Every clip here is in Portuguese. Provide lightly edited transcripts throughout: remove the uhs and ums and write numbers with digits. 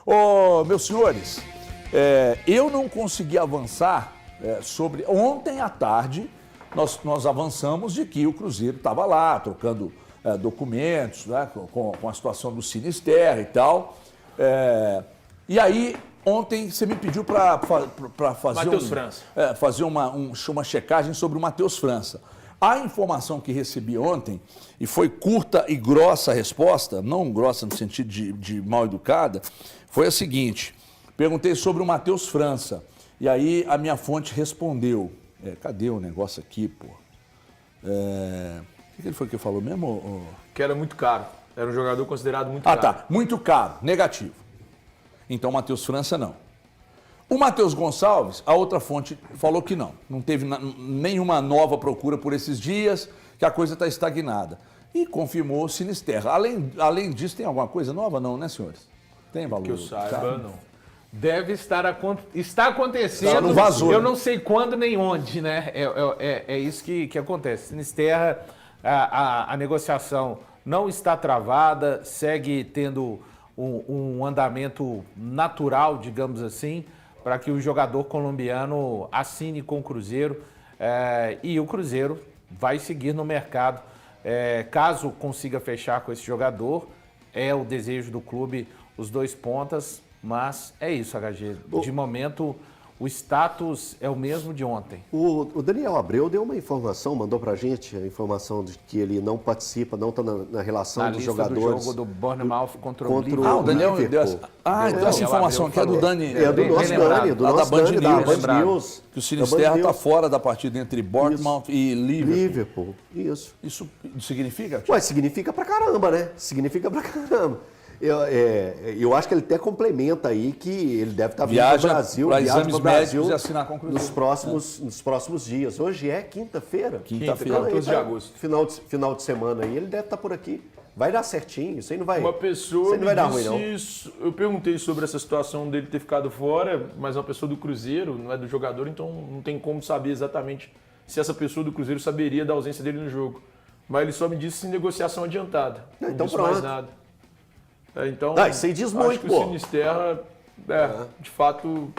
Ô, meus senhores, eu não consegui avançar sobre... Ontem à tarde, nós avançamos de que o Cruzeiro estava lá, trocando documentos, né, com a situação do Sinisterra e tal. E aí, ontem, você me pediu para fazer uma checagem sobre o Matheus França. A informação que recebi ontem, e foi curta e grossa a resposta, não grossa no sentido de mal educada, foi a seguinte: perguntei sobre o Matheus França, e aí a minha fonte respondeu. Cadê o negócio aqui, pô? O que ele foi que falou mesmo? Que era muito caro. Era um jogador considerado muito caro. Ah, tá. Muito caro. Negativo. Então, o Matheus França, não. O Matheus Gonçalves, a outra fonte falou que não. Não teve nenhuma nova procura por esses dias, que a coisa está estagnada. E confirmou o Sinisterra. Além disso, tem alguma coisa nova? Não, né, senhores? Tem valor? Que eu saiba, não. Deve está acontecendo. Não vazou, eu não sei quando nem onde, né? É isso que acontece. Sinisterra, a negociação não está travada, segue tendo um andamento natural, digamos assim, para que o jogador colombiano assine com o Cruzeiro, e o Cruzeiro vai seguir no mercado. Caso consiga fechar com esse jogador, é o desejo do clube, os dois pontas, mas é isso, HG. De momento, o status é o mesmo de ontem. O Daniel Abreu deu uma informação, mandou pra gente a informação de que ele não participa, não está na relação dos jogadores. Do jogo do Bournemouth contra o Liverpool. Ah, o Daniel deu essa informação aqui é do Dani. É do nosso Dani, da Band News. Que o Sinisterra está News. fora da partida entre Bournemouth e Liverpool. Isso. Isso significa? Ué, significa pra caramba, né? Significa pra caramba. Eu acho que ele até complementa aí que ele deve estar vindo para o Brasil, para viaja exames para o Brasil médicos e assinar a conclusão. Nos próximos dias. Hoje é quinta-feira. Quinta-feira, 14 de agosto. Final de semana aí, ele deve estar por aqui. Vai dar certinho, isso aí não vai. Uma pessoa não vai dar me ruim, não. disse isso. Eu perguntei sobre essa situação dele ter ficado fora, mas é uma pessoa do Cruzeiro, não é do jogador, então não tem como saber exatamente se essa pessoa do Cruzeiro saberia da ausência dele no jogo. Mas ele só me disse negociação adiantada. Não então disse pronto. mais nada. Então, isso aí diz acho muito, que pô. o Sinisterra, de fato,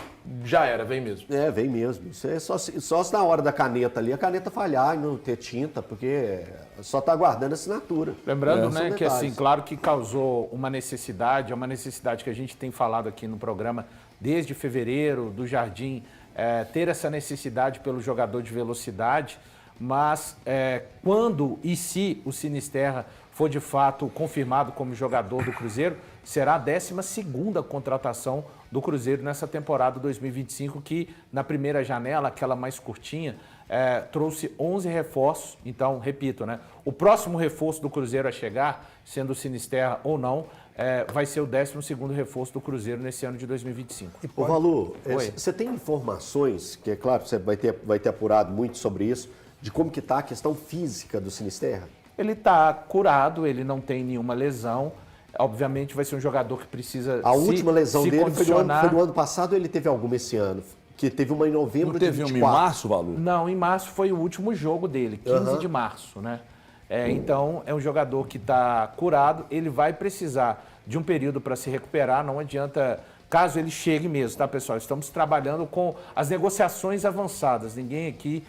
já era, vem mesmo. Vem mesmo. Isso é só se na hora da caneta ali, a caneta falhar e não ter tinta, porque só está aguardando a assinatura. Lembrando, né, que assim, claro que causou uma necessidade, é uma necessidade que a gente tem falado aqui no programa desde fevereiro, do Jardim, ter essa necessidade pelo jogador de velocidade, mas quando e se o Sinisterra for de fato confirmado como jogador do Cruzeiro, será a 12ª contratação do Cruzeiro nessa temporada 2025, que na primeira janela, aquela mais curtinha, trouxe 11 reforços. Então, repito, né, o próximo reforço do Cruzeiro a chegar, sendo o Sinisterra ou não, vai ser o 12º reforço do Cruzeiro nesse ano de 2025. Ô, Valu, você tem informações, que é claro, você vai ter apurado muito sobre isso, de como que está a questão física do Sinisterra? Ele está curado, ele não tem nenhuma lesão. Obviamente vai ser um jogador que precisa A última lesão dele foi do ano passado, ou ele teve alguma esse ano? Que teve uma em novembro de 24. Não teve uma em março, Valu? Não, em março foi o último jogo dele, 15 de março, né? Então, é um jogador que está curado, ele vai precisar de um período para se recuperar, não adianta, caso ele chegue mesmo, tá, pessoal? Estamos trabalhando com as negociações avançadas, ninguém aqui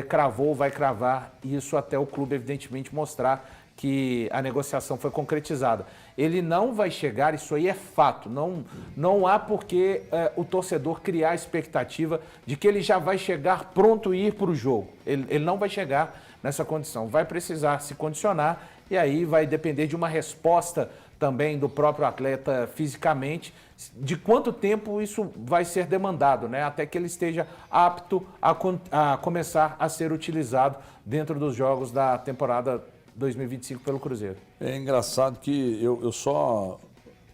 cravou, vai cravar isso até o clube, evidentemente, mostrar que a negociação foi concretizada. Ele não vai chegar, isso aí é fato, não há por que o torcedor criar a expectativa de que ele já vai chegar pronto e ir para o jogo. Ele não vai chegar nessa condição, vai precisar se condicionar e aí vai depender de uma resposta também do próprio atleta fisicamente, de quanto tempo isso vai ser demandado, né? Até que ele esteja apto a começar a ser utilizado dentro dos jogos da temporada 2025 pelo Cruzeiro. É engraçado que eu só...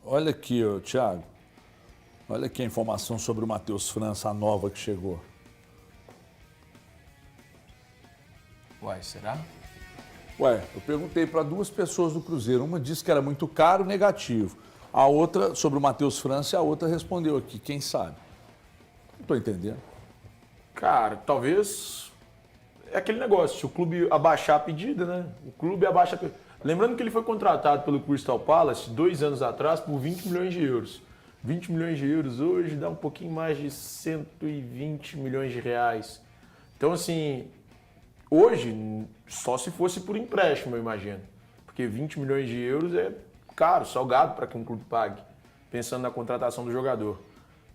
Olha aqui, Thiago. Olha aqui a informação sobre o Matheus França, a nova que chegou. Uai, será? Eu perguntei para duas pessoas do Cruzeiro. Uma disse que era muito caro, negativo. A outra, sobre o Matheus França, a outra respondeu aqui, quem sabe? Não estou entendendo. Cara, talvez... É aquele negócio, se o clube abaixar a pedida, né? O clube abaixa a pedida. Lembrando que ele foi contratado pelo Crystal Palace 2 anos atrás por 20 milhões de euros. 20 milhões de euros hoje dá um pouquinho mais de 120 milhões de reais. Então, assim, hoje, só se fosse por empréstimo, eu imagino. Porque 20 milhões de euros é caro, salgado para que um clube pague, pensando na contratação do jogador.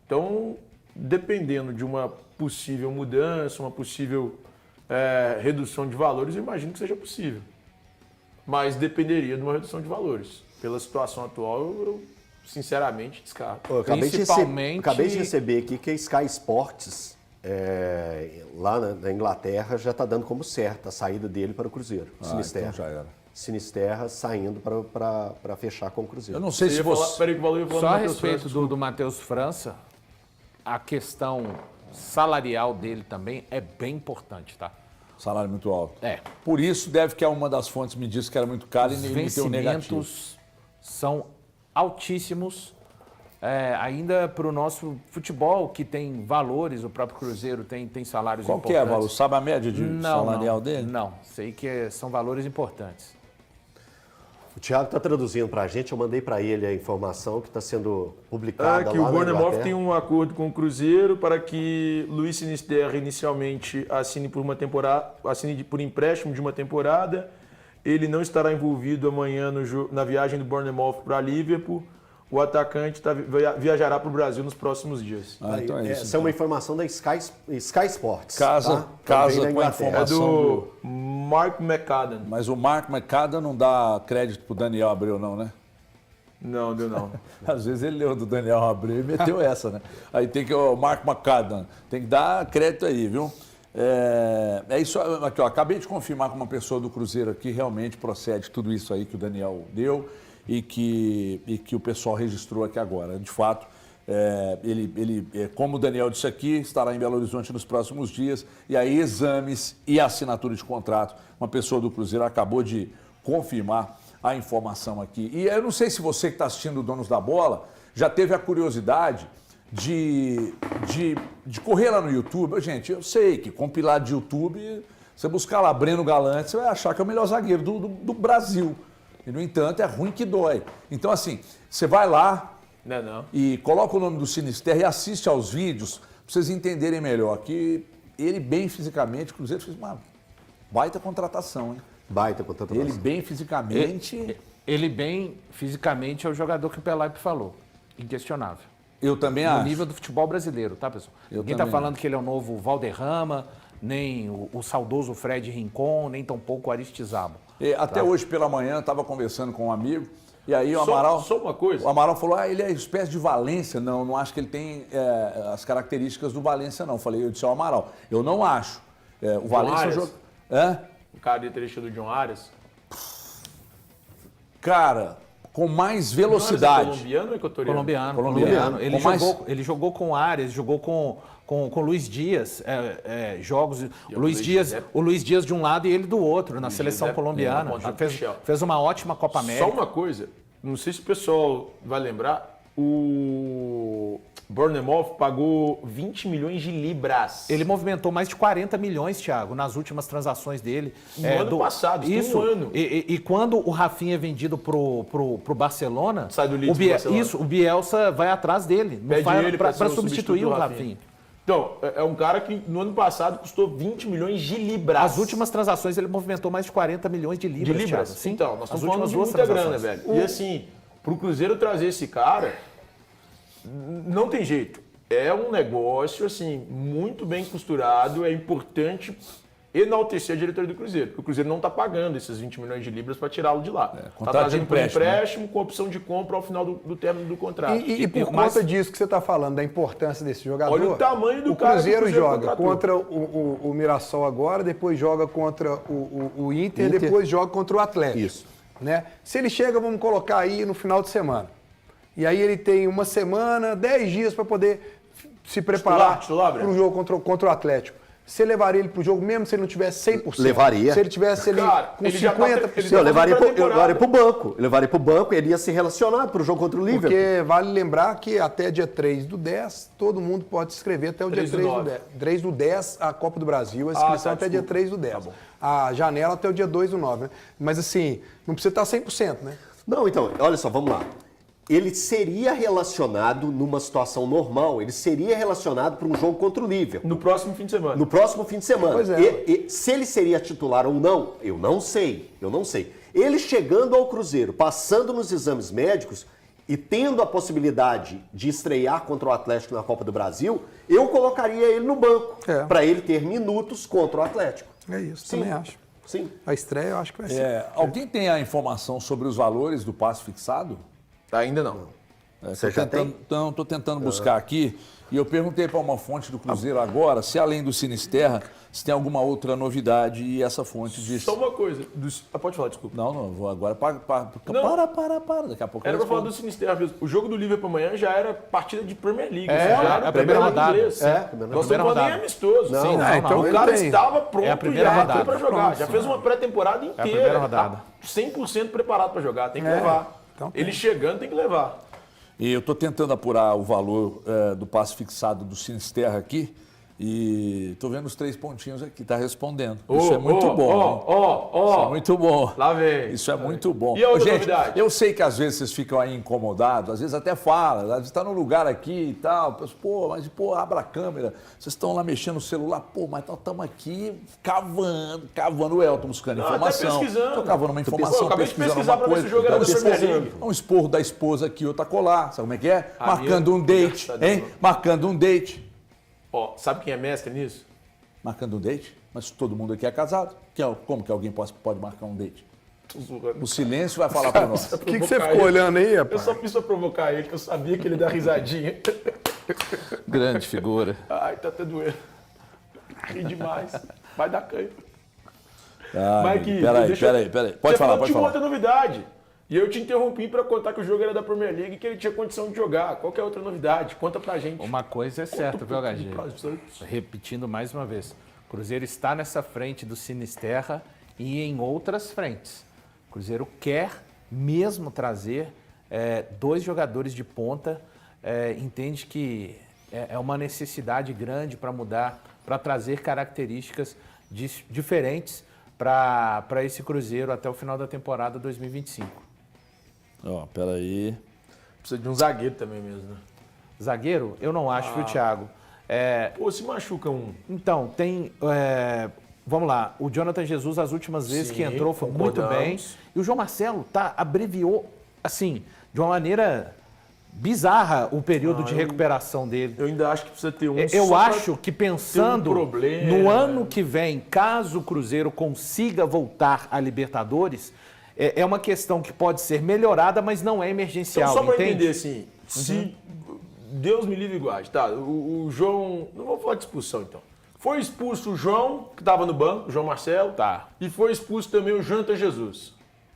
Então, dependendo de uma possível mudança, uma possível redução de valores, eu imagino que seja possível. Mas dependeria de uma redução de valores. Pela situação atual, eu sinceramente descarto. Eu acabei Principalmente... acabei de receber aqui que a Sky Sports, lá na Inglaterra, já está dando como certa a saída dele para o Cruzeiro. Sinisterra. Então já era. Sinisterra saindo para fechar com o Cruzeiro. Eu não sei se você... Peraí que o Valor ia falar Só do a Matheus respeito França, do Matheus França, a questão salarial dele também é bem importante, tá? Salário muito alto. É. Por isso, deve que uma das fontes me disse que era muito caro e Os me deu negativo. vencimentos são altíssimos, ainda para o nosso futebol, que tem valores, o próprio Cruzeiro tem salários Qual que importantes. é, Valor? Sabe a média de salarial dele? Não, sei que são valores importantes. O Thiago está traduzindo para a gente, eu mandei para ele a informação que está sendo publicada que lá o na Bournemouth Inglaterra. tem um acordo com o Cruzeiro para que Luiz Sinisterra inicialmente assine por empréstimo de uma temporada. Ele não estará envolvido amanhã na viagem do Bournemouth para Liverpool. O atacante viajará para o Brasil nos próximos dias. Então é isso. Essa é uma informação da Sky Sports. Casa Também da com a Inglaterra. É informação do Mark McAdam. Mas o Mark McAdam não dá crédito pro Daniel Abreu, não, né? Não, deu não. Às vezes ele leu do Daniel Abreu e meteu essa, né? Aí tem que o Mark McAdam, tem que dar crédito aí, viu? É isso aqui, ó. Acabei de confirmar com uma pessoa do Cruzeiro aqui, realmente procede tudo isso aí que o Daniel deu e que o pessoal registrou aqui agora. De fato, como o Daniel disse aqui, estará em Belo Horizonte nos próximos dias, e aí exames e assinatura de contrato. Uma pessoa do Cruzeiro acabou de confirmar a informação aqui. E eu não sei se você que está assistindo o Donos da Bola já teve a curiosidade de correr lá no YouTube. Gente, eu sei que compilado de YouTube, você buscar lá Breno Galante, você vai achar que é o melhor zagueiro do Brasil. E, no entanto, é ruim que dói. Então, assim, você vai lá e coloca o nome do Sinisterra e assiste aos vídeos para vocês entenderem melhor que ele bem fisicamente, o Cruzeiro fez uma baita contratação, hein? Baita contratação. Ele bem fisicamente... Ele bem fisicamente é o jogador que o Pelaipe falou. Inquestionável. Eu também No acho. nível do futebol brasileiro, tá, pessoal? Ninguém está falando que ele é o novo Valderrama, nem o saudoso Fred Rincon, nem tampouco o Aristizábal. Até hoje pela manhã eu estava conversando com um amigo e aí o Amaral... Só uma coisa. O Amaral falou, ele é espécie de Valência. Não acho que ele tem as características do Valência, não. Eu disse ao Amaral, eu não acho. O Valência é um jogo... O característica do John Arias. Cara, com mais John Arias velocidade. é colombiano ou equatoriano? Colombiano. Ele, Com ele jogou com Arias, jogou com o Luiz Dias, jogos. O Luiz Dias de um lado e ele do outro, na seleção colombiana. Fez uma ótima Copa América. Só uma coisa, não sei se o pessoal vai lembrar, o Bournemouth pagou 20 milhões de libras. Ele movimentou mais de 40 milhões, Thiago, nas últimas transações dele. No ano passado, isso tem um ano. E quando o Rafinha é vendido pro Barcelona, Sai do Leeds pro Barcelona. o Bielsa vai atrás dele, Pede ele para ser o substituir substituto o do Rafinha. Então, é um cara que no ano passado custou 20 milhões de libras. As últimas transações ele movimentou mais de 40 milhões de libras. De libras? Thiago. Sim, então, nós as estamos falando últimas de duas muita transações. grana, velho. E assim, pro Cruzeiro trazer esse cara, não tem jeito. É um negócio, assim, muito bem costurado. É importante enaltecer a diretoria do Cruzeiro. Porque o Cruzeiro não está pagando esses 20 milhões de libras para tirá-lo de lá. Está trazendo por empréstimo com opção de compra ao final do término do contrato. E por conta disso que você está falando, da importância desse jogador... Olha o tamanho do o cara Cruzeiro que o Cruzeiro joga contratou. contra o Mirassol agora, depois joga contra o Inter, depois joga contra o Atlético. Isso. Né? Se ele chega, vamos colocar aí no final de semana. E aí ele tem uma semana, 10 dias para poder se preparar Titular, para um jogo contra o Atlético. você levaria ele pro jogo mesmo se ele não tivesse 100%? Levaria. Se ele tivesse ali Cara, com ele já tá- 50%? ele Eu levaria pro banco. Eu levaria pro banco, ele ia ser relacionado pro jogo contra o Liverpool. Porque vale lembrar que até dia 3/10, todo mundo pode se inscrever até o dia 3/10. 3/10, a Copa do Brasil, a inscrição até dia 3/10. Tá bom. A janela até o dia 2/9, né? Mas assim, não precisa estar 100%, né? Não, então, olha só, vamos lá. Ele seria relacionado numa situação normal, ele seria relacionado para um jogo contra o Liverpool. No próximo fim de semana. No próximo fim de semana. Pois é. E se ele seria titular ou não, eu não sei. Ele chegando ao Cruzeiro, passando nos exames médicos e tendo a possibilidade de estrear contra o Atlético na Copa do Brasil, eu colocaria ele no banco, para ele ter minutos contra o Atlético. É isso, Sim. também acho. Sim. A estreia eu acho que vai ser. Alguém tem a informação sobre os valores do passe fixado? Ainda não. Você já tem? Então, estou tentando buscar aqui. E eu perguntei para uma fonte do Cruzeiro agora se, além do Sinisterra, se tem alguma outra novidade. E essa fonte disse... Só uma coisa. Pode falar, desculpa. Não, vou agora. Para. Daqui a pouco Era eu pra falar respondo. do Sinisterra mesmo. O jogo do Liverpool amanhã já era partida de Premier League. É, já era a primeira rodada. inglês. É, Nós estamos falando rodada. nem amistoso. Não, Sim, não, então o ele cara tem. estava pronto É a primeira já rodada. para jogar. Já fez uma pré-temporada inteira. primeira rodada. Tá 100% preparado para jogar. Tem que levar. Então Ele chegando tem que levar. E eu estou tentando apurar o valor do passe fixado do Sinisterra aqui. E estou vendo os 3 pontinhos aqui, está respondendo. Isso é muito bom. Isso é muito bom. Lá vem. Isso é muito bom. E a outra Gente, novidade? eu sei que às vezes vocês ficam aí incomodados, às vezes até falam, às vezes está num lugar aqui e tal, pô, abra a câmera, vocês estão lá mexendo no celular, mas nós estamos aqui cavando o Elton buscando informação. Até pesquisando. Estou cavando uma informação, Acabei de pesquisando pesquisar uma para ver coisa. se o jogo era da Premier Pesquisando. League. Um esporro da esposa aqui, outra colar, sabe como é que é? A Marcando minha- um date, Graças a hein? Deus. Marcando um date. Ó, sabe quem é mestre nisso? Marcando um date? Mas todo mundo aqui é casado. Como que alguém pode marcar um date? Tô zoando. O silêncio vai falar para nós. Por que você ficou olhando aí, Eu rapaz? só fiz pra provocar ele, que eu sabia que ele dá risadinha. Grande figura. Ai, tá até doendo. Ri demais. Vai dar canho. Mike, peraí. Pode Você falar, falou que pode tinha falar. outra novidade. E eu te interrompi pra contar que o jogo era da Premier League e que ele tinha condição de jogar. Qual que é a outra novidade? Conta pra gente. Uma coisa é certa, viu, HG? Conta. Repetindo mais uma vez. O Cruzeiro está nessa frente do Sinisterra e em outras frentes. O Cruzeiro quer mesmo trazer 2 jogadores de ponta. Entende que é uma necessidade grande para mudar, para trazer características diferentes para esse Cruzeiro até o final da temporada 2025. Ó, peraí. Precisa de um zagueiro também mesmo, né? Zagueiro, eu não acho, viu, Thiago? Pô, se machuca um. Então, tem. Vamos lá, o Jonathan Jesus, as últimas vezes Sim, que entrou, foi muito concordamos. bem. E o João Marcelo abreviou, assim, de uma maneira bizarra o período de recuperação dele. Eu ainda acho que precisa ter um. Eu só pra- acho que pensando problema. no ano que vem, caso o Cruzeiro consiga voltar à Libertadores, é uma questão que pode ser melhorada, mas não é emergencial, Então, só para entende? entender, assim, se Deus me livre e guarde, tá? O João, não vou falar de expulsão, então. Foi expulso o João, que estava no banco, o João Marcelo. Tá. E foi expulso também o Jonathan Jesus.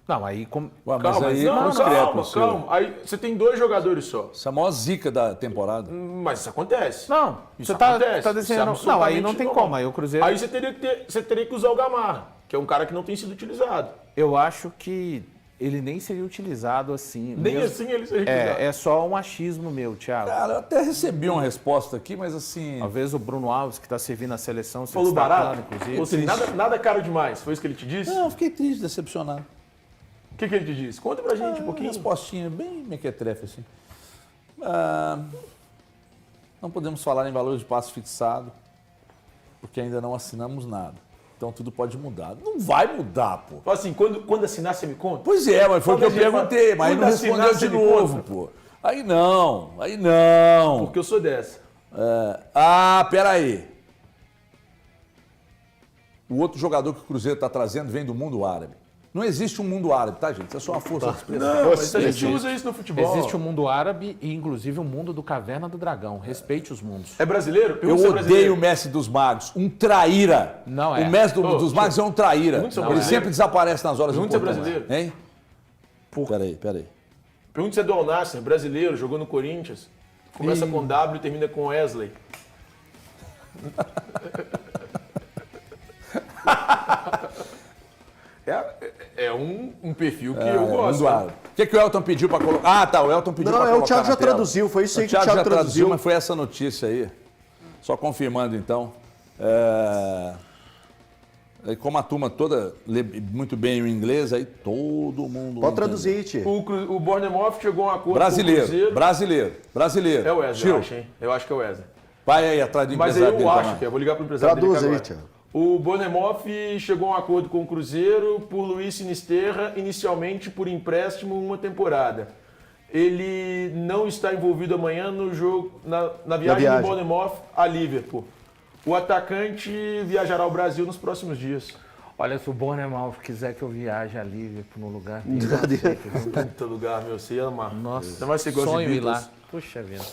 Não, aí... Ué, mas Calma, aí não, é discreto, calma, senhor. calma. Aí você tem 2 jogadores só. Isso é a maior zica da temporada. Mas isso acontece. Não, Isso você tá acontece. desenhando... Isso é Não, aí não absolutamente tem normal. como, aí o Cruzeiro... Aí você teria que usar o Gamarra, que é um cara que não tem sido utilizado. Eu acho que ele nem seria utilizado assim. Nem mesmo. assim ele seria utilizado. É só um achismo meu, Thiago. Cara, eu até recebi uma resposta aqui, mas assim... Talvez o Bruno Alves, que está servindo a seleção, se Falou destacando, barato? inclusive. Ou seja, nada caro demais. Foi isso que ele te disse? Não, eu fiquei triste, decepcionado. O que ele te disse? Conta pra gente um pouquinho. Respostinha bem mequetrefe, assim. Não podemos falar em valores de passe fixado, porque ainda não assinamos nada. Então tudo pode mudar. Não vai mudar, pô. Fala assim, quando assinar, você me conta? Pois é, mas foi o que eu Fala, gente, perguntei, mas aí não quando respondeu assinar, de você me novo, conta. pô. Aí não. Porque eu sou dessa. Peraí. O outro jogador que o Cruzeiro está trazendo vem do mundo árabe. Não existe um mundo árabe, tá, gente? Isso é só uma força de expressão. Não, mas a gente usa isso no futebol. Existe o mundo árabe e, inclusive, o mundo do Caverna do Dragão. Respeite os mundos. É brasileiro? Eu Pergunta se é odeio brasileiro. o Mestre dos Magos, um traíra. Não é. O Mestre dos Ô, Magos é um traíra. pergunta se é Ele brasileiro. sempre desaparece nas horas Pergunta se é importantes. brasileiro. Hein? Peraí. Pergunta se é do Al Nassr, brasileiro, jogou no Corinthians. Começa com W e termina com Wesley. É um perfil que eu gosto. O que o Elton pediu para colocar? Ah, tá, o Elton pediu para colocar. Não, o Thiago já na tela. traduziu, foi isso aí O que o Thiago Thiago já traduziu. mas foi essa notícia aí. Só confirmando, então. Como a turma toda lê muito bem o inglês, aí todo mundo... Pode traduzir, Tio. O Bournemouth chegou a um acordo Brasileiro, com o Cruzeiro. brasileiro. É o Wesley, Tio, eu acho, hein? Eu acho que é o Wesley. vai aí atrás do Mas aí empresário eu dele. acho que é. Vou ligar para o empresário Traduz dele aí, agora. Thiago. O Bournemouth chegou a um acordo com o Cruzeiro por Luiz Sinisterra, inicialmente por empréstimo uma temporada. Ele não está envolvido amanhã no jogo, na viagem do Bournemouth a Liverpool. O atacante viajará ao Brasil nos próximos dias. Olha, se o Bournemouth quiser que eu viaje a Liverpool no lugar... Puta lugar, meu, você ia amar. Nossa, Você vai ser gosto de sonho ir Beatles. lá. Puxa vida.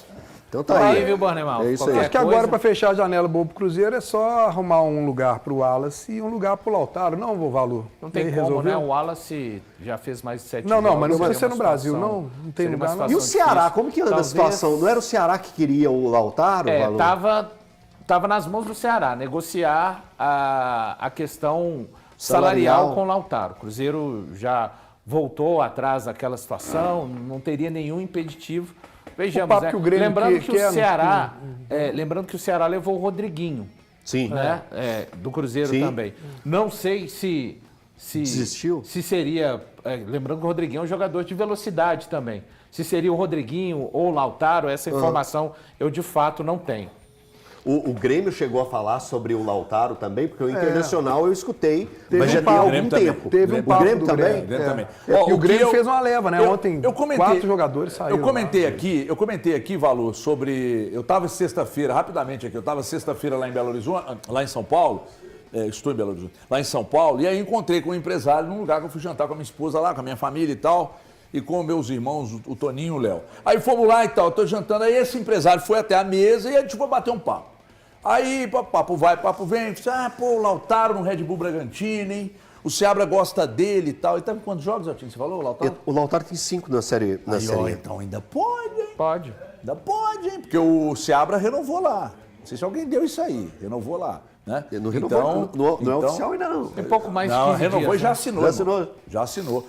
Então tá aí. Aí, viu, Bournemouth? É isso aí. Qualquer Acho que agora, coisa- para fechar a janela boa pro Cruzeiro, é só arrumar um lugar pro Wallace e um lugar pro Lautaro. Não, Vovalu. Não tem Aí como, resolveu? né? O Wallace já fez mais de 7 Não, jogos. mas não seria precisa ser uma no Brasil, situação- não tem seria uma lugar, não. E o situação Ceará, difícil. como que anda a Talvez- situação? Não era o Ceará que queria o Lautaro? Valu? Tava nas mãos do Ceará, negociar a questão salarial com o Lautaro. O Cruzeiro já voltou atrás daquela situação, não teria nenhum impeditivo. Vejamos, papo né? que o Grêmio Lembrando que o quer- Ceará, lembrando que o Ceará levou o Rodriguinho, Sim. né? Do Cruzeiro Sim. também. Não sei se Desistiu? se seria, lembrando que o Rodriguinho é um jogador de velocidade também. Se seria o Rodriguinho ou o Lautaro, essa informação eu de fato não tenho. O Grêmio chegou a falar sobre o Lautaro também, porque o Internacional eu escutei, mas um já tem papo. algum Grêmio também. tempo. Teve um O papo Grêmio do também? Grêmio. Grêmio também. É, Ó, e o que Grêmio eu- fez uma leva, né? Ontem, eu comentei- 4 jogadores saíram. Eu comentei aqui, Valu, sobre... Eu estava sexta-feira, rapidamente aqui, eu estava sexta-feira lá em Belo Horizonte, lá em São Paulo, estou em Belo Horizonte, lá em São Paulo, e aí encontrei com um empresário num lugar que eu fui jantar com a minha esposa lá, com a minha família e tal, e com meus irmãos, o Toninho e o Léo. Aí fomos lá e tal, eu tô jantando, aí esse empresário foi até a mesa e a gente foi bater um papo. Aí, papo vai, papo vem, o Lautaro no Red Bull Bragantino, hein? O Seabra gosta dele e tal. E tá com quantos jogos, Altinho? Você falou, Lautaro? O Lautaro tem 5 na série. Aí, ó, então ainda pode, hein? Pode. Ainda pode, hein? Porque o Seabra renovou lá. Não sei se alguém deu isso aí, renovou lá. Né? Não renovou, não é oficial ainda não. Tem pouco mais de Não, 15 renovou dias, e já né? assinou. Já irmão. assinou? Já assinou.